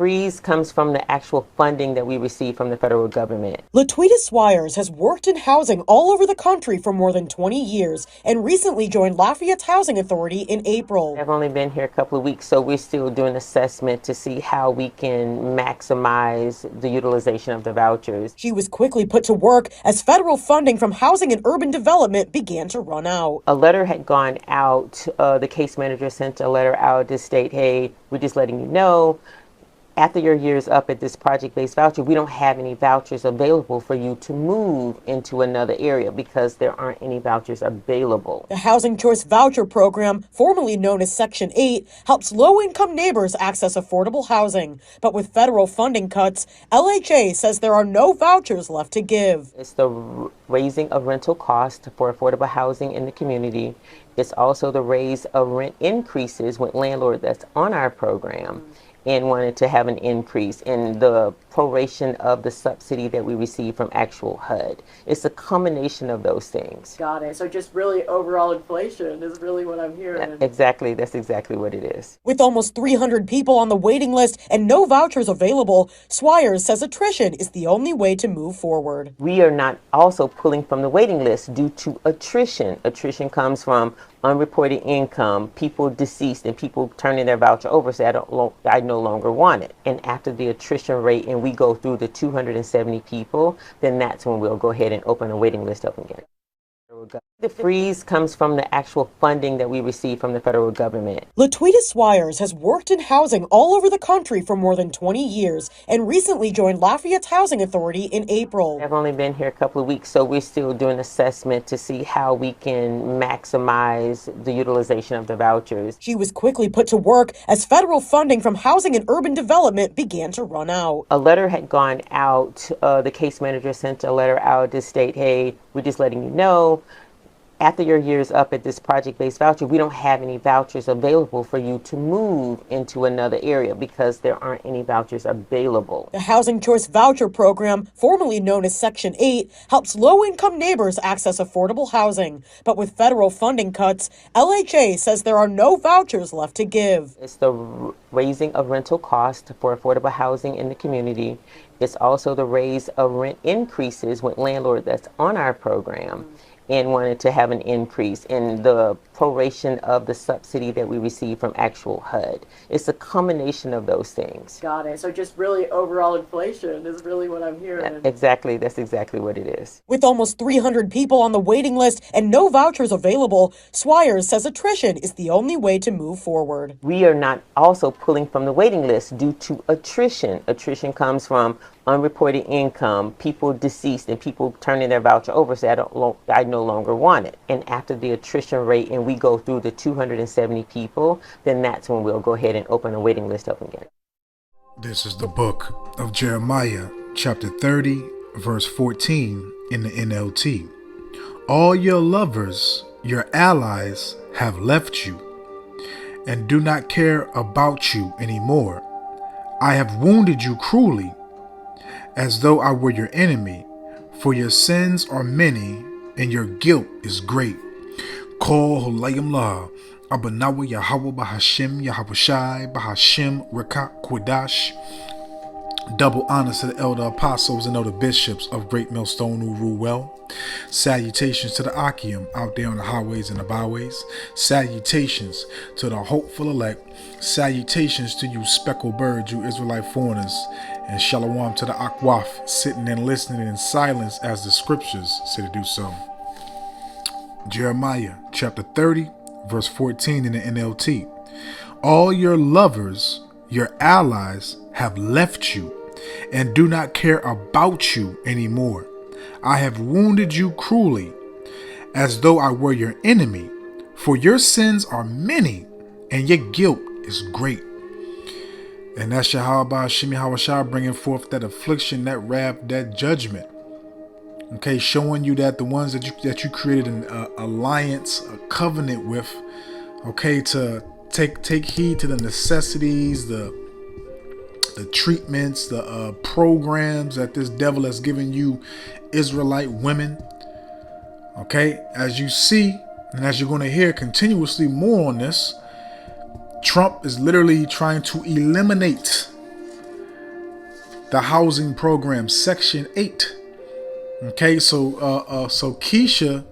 freeze comes from the actual funding that we receive from the federal government. Latweeta Swires has worked in housing all over the country for more than 20 years and recently joined Lafayette's Housing Authority in April. I've only been here a couple of weeks, so we're still doing assessment to see how we can maximize the utilization of the vouchers. She was quickly put to work as federal funding from Housing and Urban Development began to run out. A letter had gone out. The case manager sent a letter out to state, hey, we're just letting you know, after your year's up at this project-based voucher, we don't have any vouchers available for you to move into another area because there aren't any vouchers available. The Housing Choice Voucher Program, formerly known as Section 8, helps low-income neighbors access affordable housing. But with federal funding cuts, LHA says there are no vouchers left to give. It's the raising of rental costs for affordable housing in the community. It's also the raise of rent increases with landlords that's on our program and wanted to have an increase in the proration of the subsidy that we receive from actual HUD. It's a combination of those things. Got it. So just really overall inflation is really what I'm hearing. Exactly. That's exactly what it is. With almost 300 people on the waiting list and no vouchers available, Swires says attrition is the only way to move forward. We are not also pulling from the waiting list due to attrition. Attrition comes from unreported income, people deceased, and people turning their voucher over, say, I no longer want it. And after the attrition rate and we go through the 270 people, then that's when we'll go ahead and open a waiting list up again. The freeze comes from the actual funding that we receive from the federal government. Latweeta Swires has worked in housing all over the country for more than 20 years and recently joined Lafayette's Housing Authority in April. I've only been here a couple of weeks, so we're still doing assessment to see how we can maximize the utilization of the vouchers. She was quickly put to work as federal funding from Housing and Urban Development began to run out. A letter had gone out. The case manager sent a letter out to state, hey, we're just letting you know, after your year's up at this project-based voucher, we don't have any vouchers available for you to move into another area because there aren't any vouchers available. The Housing Choice Voucher Program, formerly known as Section 8, helps low-income neighbors access affordable housing. But with federal funding cuts, LHA says there are no vouchers left to give. It's the raising of rental costs for affordable housing in the community. It's also the raise of rent increases with landlords that's on our program and wanted to have an increase in the proration of the subsidy that we receive from actual HUD. It's a combination of those things. Got it. So just really overall inflation is really what I'm hearing. Exactly. That's exactly what it is. With almost 300 people on the waiting list and no vouchers available, Swires says attrition is the only way to move forward. We are not also pulling from the waiting list due to attrition. Attrition comes from unreported income, people deceased, and people turning their voucher over, say, I no longer want it. And after the attrition rate and we go through the 270 people, then that's when we'll go ahead and open a waiting list up again. This is the book of Jeremiah, chapter 30, verse 14 in the NLT. All your lovers, your allies, have left you and do not care about you anymore. I have wounded you cruelly, as though I were your enemy, for your sins are many and your guilt is great. Call Hulayim La, Abanawa Yahweh Bahashim Yahabushai Bahashim Rekak Kwadash. Double honors to the elder apostles and elder bishops of Great Millstone who rule well. Salutations to the Akim out there on the highways and the byways. Salutations to the hopeful elect. Salutations to you speckled birds, you Israelite foreigners. And shalom to the Akwaf, sitting and listening in silence as the scriptures say to do so. Jeremiah chapter 30, verse 14 in the NLT. All your lovers, your allies, have left you and do not care about you anymore. I have wounded you cruelly, as though I were your enemy, for your sins are many and your guilt is great. And that's Yahweh Shimi Hawashah bringing forth that affliction, that wrath, that judgment. Okay, showing you that the ones that you created an alliance, a covenant with, okay, to take heed to the necessities, the treatments, the programs that this devil has given you, Israelite women. Okay, as you see, and as you're going to hear continuously more on this, Trump is literally trying to eliminate the housing program, Section 8. Okay, so Keisha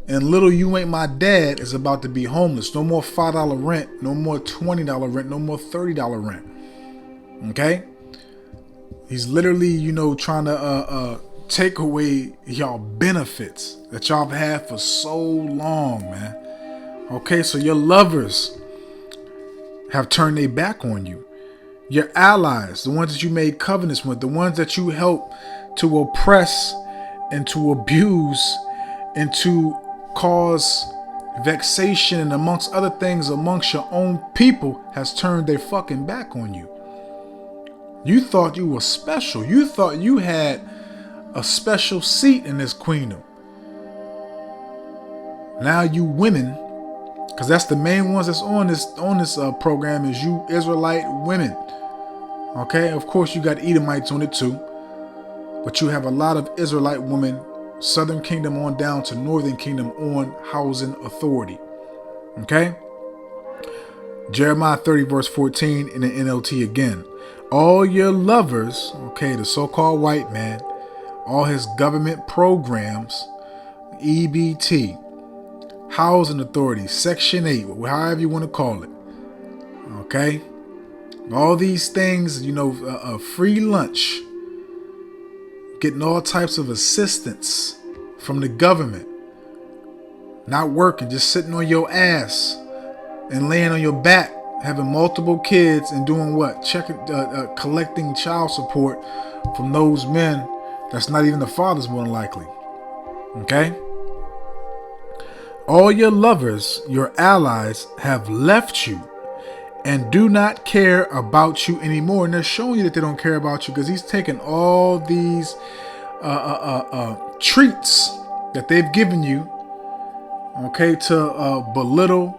and little You Ain't My Dad is about to be homeless. No more $5 rent, no more $20 rent, no more $30 rent. Okay? He's literally, trying to take away y'all benefits that y'all have had for so long, man. Okay, so your lovers have turned their back on you. Your allies, the ones that you made covenants with, the ones that you helped to oppress and to abuse and to cause vexation and amongst other things amongst your own people, has turned their fucking back on you. You thought you were special. You thought you had a special seat in this queendom. Now you women, because that's the main ones that's on this program, is you Israelite women. Okay, of course you got Edomites on it too, but you have a lot of Israelite women, Southern Kingdom on down to Northern Kingdom, on housing authority. Okay, Jeremiah 30 verse 14 in the NLT again. All your lovers, okay, the so-called white man, all his government programs, EBT, housing authority, Section 8, however you want to call it. Okay, all these things, free lunch, getting all types of assistance from the government, not working, just sitting on your ass and laying on your back, having multiple kids and doing what? Collecting child support from those men that's not even the fathers, more than likely. Okay? All your lovers, your allies, have left you and do not care about you anymore. And they're showing you that they don't care about you because he's taken all these treats that they've given you, okay, to belittle.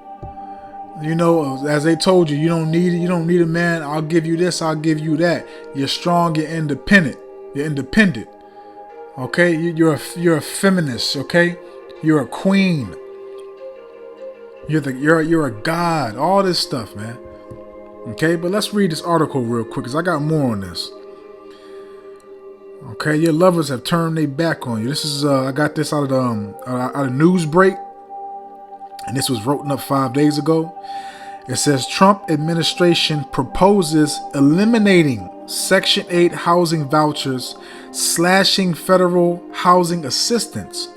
As they told you, you don't need a man. I'll give you this, I'll give you that. You're strong, you're independent. Okay, you're a feminist. Okay, you're a queen. You're a god. All this stuff, man. Okay, but let's read this article real quick because I got more on this. Okay, your lovers have turned their back on you. This is I got this out of Newsbreak, and this was written up 5 days ago. It says Trump administration proposes eliminating Section 8 housing vouchers, slashing federal housing assistance.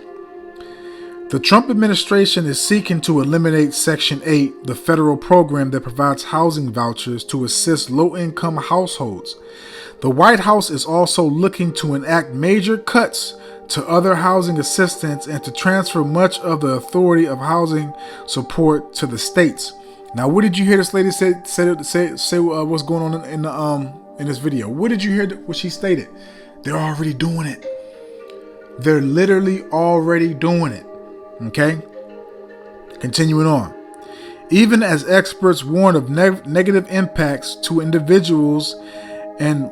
The Trump administration is seeking to eliminate Section 8, the federal program that provides housing vouchers to assist low-income households. The White House is also looking to enact major cuts to other housing assistance and to transfer much of the authority of housing support to the states. Now, what did you hear this lady say what's going on in this video? What did you hear what she stated? They're already doing it. They're literally already doing it. Okay? Continuing on. Even as experts warn of negative impacts to individuals and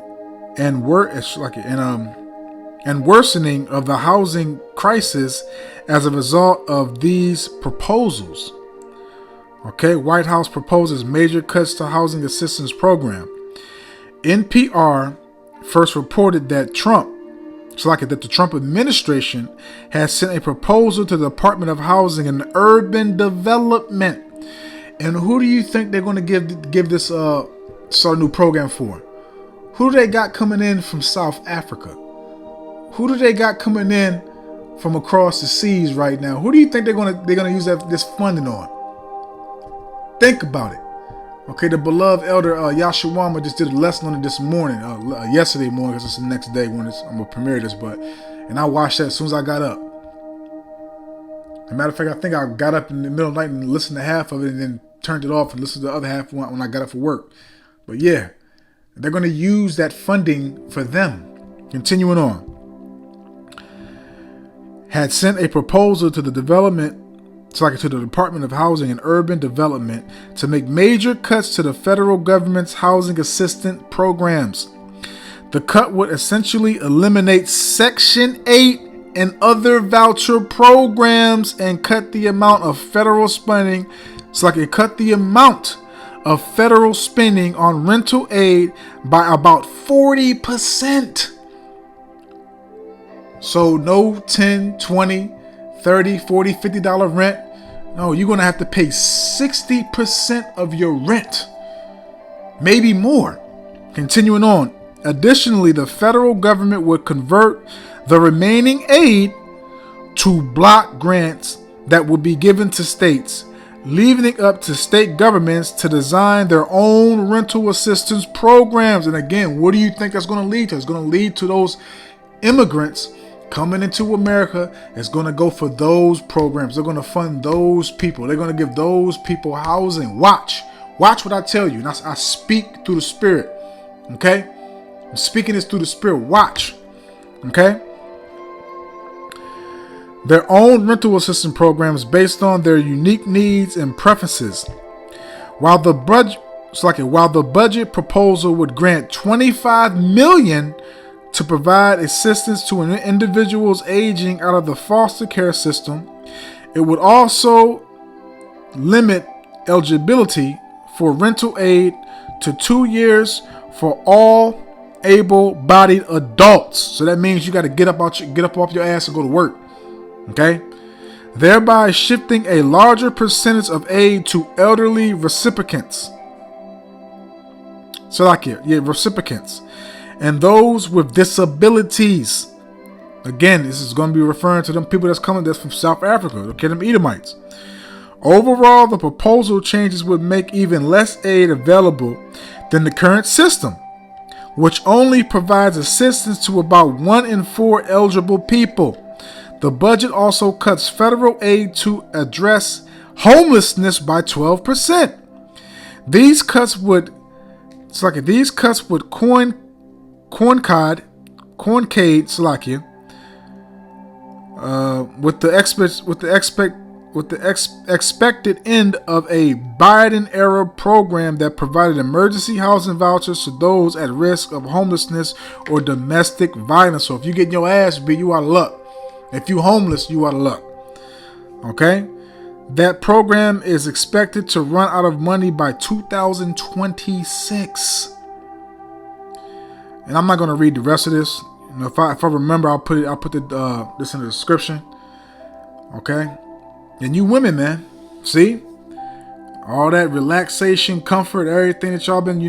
worsening of the housing crisis as a result of these proposals. Okay, White House proposes major cuts to housing assistance program. NPR first reported that the Trump administration has sent a proposal to the Department of Housing and Urban Development. And who do you think they're going to give this start a new program for? Who do they got coming in from South Africa? Who do they got coming in from across the seas right now? Who do you think they're gonna use this funding on? Think about it. Okay, the beloved elder Yashawama just did a lesson on it this morning, yesterday morning, because it's the next day when I'm gonna premiere this. And I watched that as soon as I got up. As a matter of fact, I think I got up in the middle of the night and listened to half of it, and then turned it off and listened to the other half when I got up for work. But yeah, they're gonna use that funding for them. Continuing on. Had sent a proposal to the Department of Housing and Urban Development to make major cuts to the federal government's housing assistance programs. The cut would essentially eliminate Section 8 and other voucher programs and cut the amount of federal spending. Cut the amount of federal spending on rental aid by about 40%. So no 10, 20, 30, 40, $50 rent. No, you're going to have to pay 60% of your rent. Maybe more. Continuing on. Additionally, the federal government would convert the remaining aid to block grants that would be given to states, leaving it up to state governments to design their own rental assistance programs. And again, what do you think that's going to lead to? It's going to lead to those immigrants coming into America. It's going to go for those programs. They're going to fund those people. They're going to give those people housing. Watch what I tell you. And I speak through the Spirit. Okay? I'm speaking this through the Spirit. Watch. Okay? Their own rental assistance programs based on their unique needs and preferences. While the budget proposal would grant $25 million to provide assistance to individuals aging out of the foster care system, it would also limit eligibility for rental aid to 2 years for all able-bodied adults. So that means you got to get up off your ass and go to work. Okay? Thereby shifting a larger percentage of aid to elderly recipients. So like here, recipients. And those with disabilities. Again, this is going to be referring to them people that's from South Africa. Okay, them Edomites. Overall, the proposal changes would make even less aid available than the current system, which only provides assistance to about 1 in 4 eligible people. The budget also cuts federal aid to address homelessness by 12%. These cuts would with the expected end of a Biden-era program that provided emergency housing vouchers to those at risk of homelessness or domestic violence. So if you get your ass beat, you out of luck. If you homeless, you out of luck. Okay? That program is expected to run out of money by 2026. And I'm not going to read the rest of this. You know, if I remember, I'll put this in the description. Okay? And you women, man, see? All that relaxation, comfort, everything that y'all been,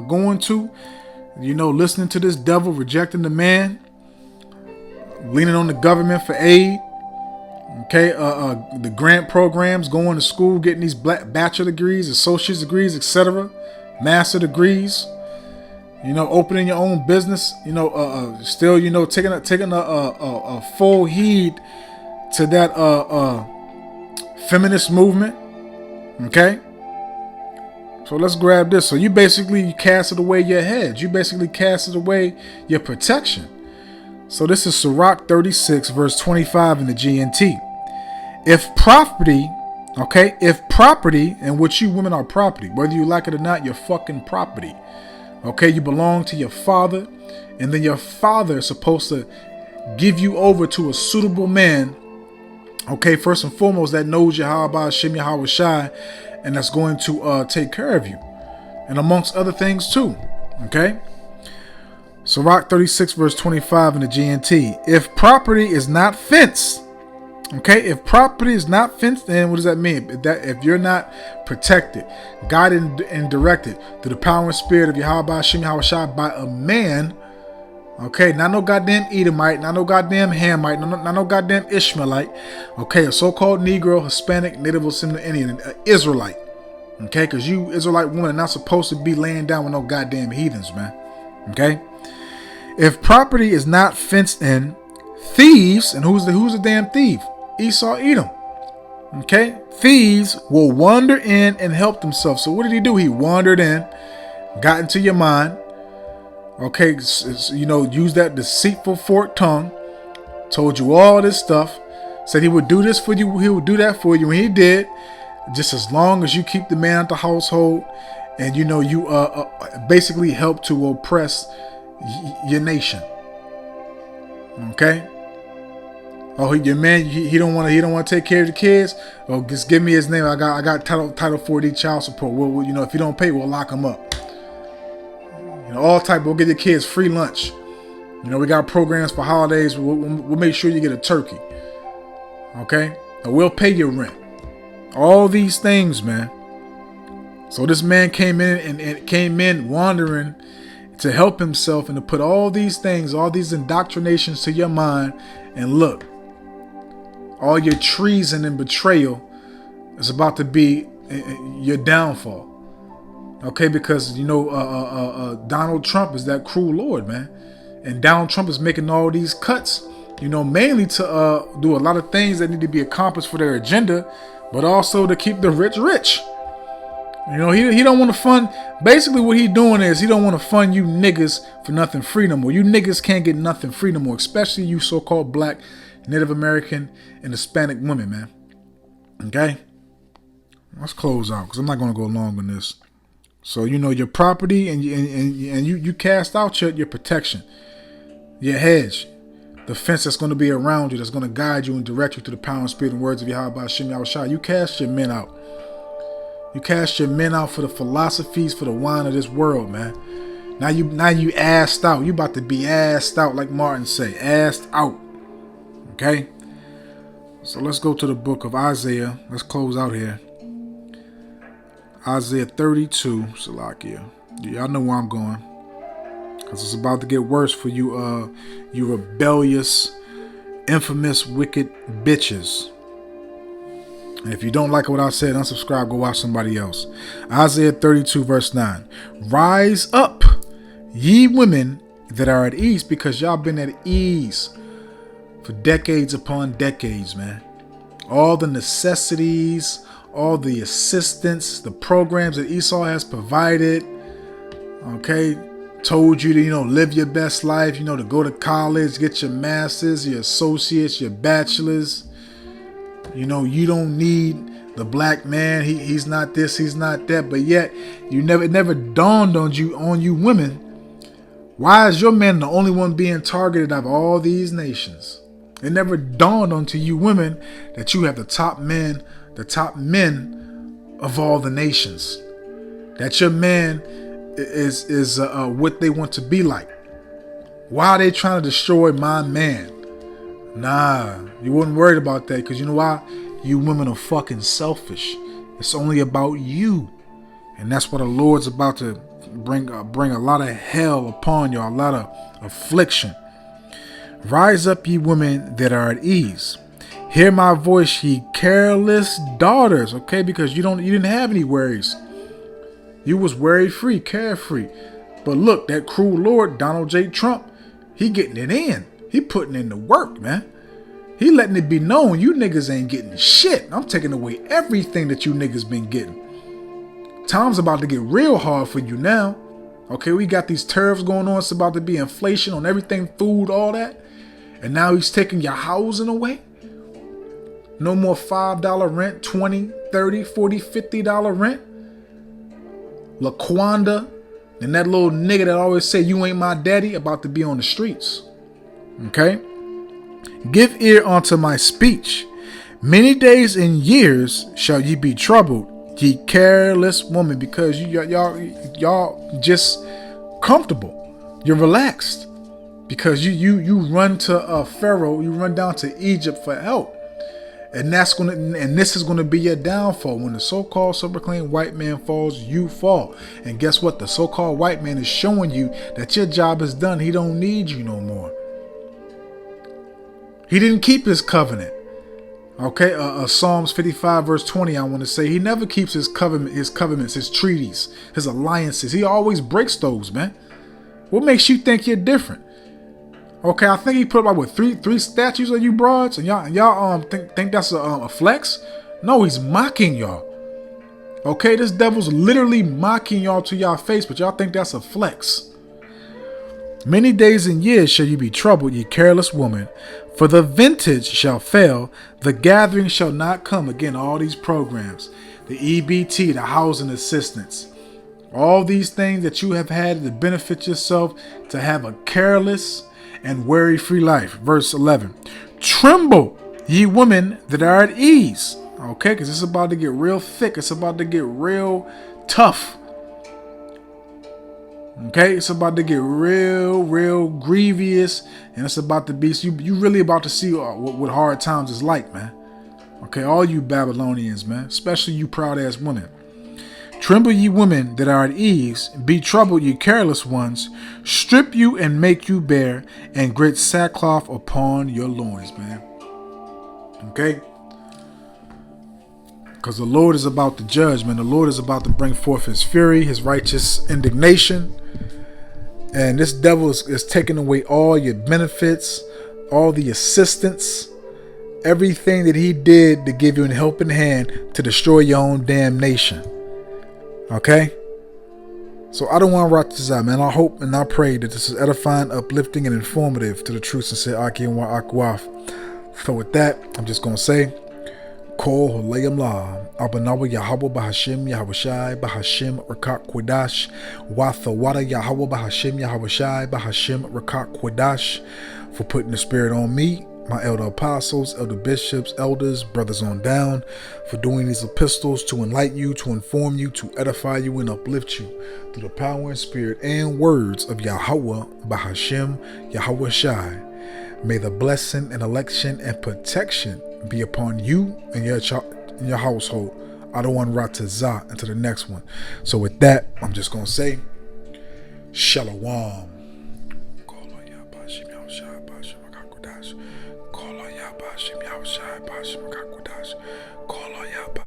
going to, listening to this devil, rejecting the man, leaning on the government for aid. Okay, the grant programs, going to school, getting these bachelor degrees, associate's degrees, etc., master degrees. Opening your own business. Still, taking a full heed to that feminist movement. Okay, so let's grab this. So you basically casted away your hedge. You basically casted away your protection. So this is Sirach 36 verse 25 in the GNT. If property, and what you women are property, whether you like it or not, you're fucking property. Okay, you belong to your father, and then your father is supposed to give you over to a suitable man. Okay, first and foremost, that knows Yahweh Shem Yahweh Shai, and that's going to take care of you, and amongst other things too. Okay, Sirach 36 verse 25 in the GNT. If property is not fenced, if property is not fenced in, what does that mean? If you're not protected, guided and directed through the power and spirit of Yahweh Shem Yahweh Shai by a man, not no goddamn Edomite, not no goddamn Hamite, not no goddamn Ishmaelite, a so-called Negro, Hispanic, Native or Seminole Indian, Israelite, because you Israelite women are not supposed to be laying down with no goddamn heathens, man, If property is not fenced in, thieves, and who's the damn thief? Esau, Edom. Thieves will wander in and help themselves. So what did he do? He wandered in, got into your mind. Used that deceitful forked tongue, told you all this stuff, said he would do this for you, he would do that for you, and he did, just as long as you keep the man at the household, and you basically help to oppress your nation. Oh, your man, he don't want to take care of the kids. Oh, just give me his name. I got Title 40 child support. We'll if you don't pay, we'll lock him up. All type. We'll give your kids free lunch. We got programs for holidays. We'll make sure you get a turkey. Okay, and we'll pay your rent. All these things, man. So this man came in wandering to help himself and to put all these things, all these indoctrinations to your mind. And look, all your treason and betrayal is about to be your downfall. Okay, because Donald Trump is that cruel Lord, man. And Donald Trump is making all these cuts, mainly to do a lot of things that need to be accomplished for their agenda, but also to keep the rich rich. He don't want to fund. Basically, what he doing is he don't want to fund you niggas for nothing free no more. You niggas can't get nothing free no more, especially you so-called Black, Native American, and Hispanic women, man. Okay, let's close out because I'm not going to go long on this. So your property and you cast out your protection, your hedge, the fence that's going to be around you, that's going to guide you and direct you to the power and spirit and words of Yahweh Hashem Yahushua. You cast your men out. You cast your men out for the philosophies, for the wine of this world, man. Now you assed out. You about to be assed out, like Martin say, assed out. Okay. So let's go to the book of Isaiah. Let's close out here. Isaiah 32, Salakia. Y'all know where I'm going. Because it's about to get worse for you, you rebellious, infamous, wicked bitches. And if you don't like what I said, unsubscribe, go watch somebody else. Isaiah 32, verse 9. Rise up, ye women that are at ease, because y'all been at ease for decades upon decades, man. All the necessities, all the assistance, the programs that Esau has provided, okay, told you to, live your best life, to go to college, get your masters, your associates, your bachelors. You don't need the black man. He's not this, he's not that. But yet, it never dawned on you women. Why is your man the only one being targeted out of all these nations? It never dawned onto you women that you have the top men of all the nations. That your man is what they want to be like. Why are they trying to destroy my man? Nah, you wasn't worried about that, because you know why? You women are fucking selfish. It's only about you. And that's what the Lord's about to bring a lot of hell upon you, a lot of affliction. Rise up, ye women that are at ease. Hear my voice, ye careless daughters. Okay, because you didn't have any worries. You was worry free, carefree. But look, that cruel Lord, Donald J. Trump, he getting it in. He putting in the work, man. He letting it be known you niggas ain't getting shit. I'm taking away everything that you niggas been getting. Time's about to get real hard for you now. Okay, we got these tariffs going on. It's about to be inflation on everything, food, all that. And now he's taking your housing away. No more $5 rent, $20, $30, $40, $50 rent. Laquanda and that little nigga that always say you ain't my daddy about to be on the streets. Okay? Give ear unto my speech. Many days and years shall ye be troubled, ye careless woman, because y'all just comfortable. You're relaxed. Because you run to Pharaoh, you run down to Egypt for help. And this is gonna be your downfall. When the so-called self-proclaimed white man falls, you fall. And guess what? The so-called white man is showing you that your job is done. He don't need you no more. He didn't keep his covenant. Okay, Psalms 55 verse 20, I want to say, he never keeps his covenants, his treaties, his alliances. He always breaks those, man. What makes you think you're different? Okay, I think he put up with three statues of you broads, and y'all think that's a flex? No, he's mocking y'all. Okay, this devil's literally mocking y'all to y'all face, but y'all think that's a flex. Many days and years shall you be troubled, ye careless woman, for the vintage shall fail, the gathering shall not come. Again, all these programs, the EBT, the housing assistance, all these things that you have had to benefit yourself to have a careless and worry-free life. Verse 11. Tremble, ye women that are at ease. Okay, because it's about to get real thick. It's about to get real tough. Okay, it's about to get real grievous, and it's about to be, you really about to see what hard times is like, man. Okay, all you Babylonians, man, especially you proud ass women. Tremble ye women that are at ease, be troubled ye careless ones, strip you and make you bare, and grit sackcloth upon your loins, man. Okay? Because the Lord is about to judge, man. The Lord is about to bring forth his fury, his righteous indignation. And this devil is taking away all your benefits, all the assistance, everything that he did to give you a helping hand to destroy your own damn nation. Okay? So I don't want to rock this out, man. I hope and I pray that this is edifying, uplifting, and informative to the true sincere Aki and Akwaf. So with that, I'm just going to say, Kol Holayam La, Abanawa Yahweh Bahashim Yahushai Bahashim Rakak Kwadash, Wathawada Yahweh Bahashim Yahushai Bahashim Rakak Kwadash, for putting the spirit on me, my elder apostles, elder bishops, elders, brothers on down, for doing these epistles to enlighten you, to inform you, to edify you, and uplift you through the power and spirit and words of Yahweh Bahashim Yahushai. May the blessing and election and protection be upon you and your household. I don't want to rot to Zah into the next one. So with that, I'm just going to say, Shalom. Call on Yah Bashim Yahushai Bashim Rakak Kwadash.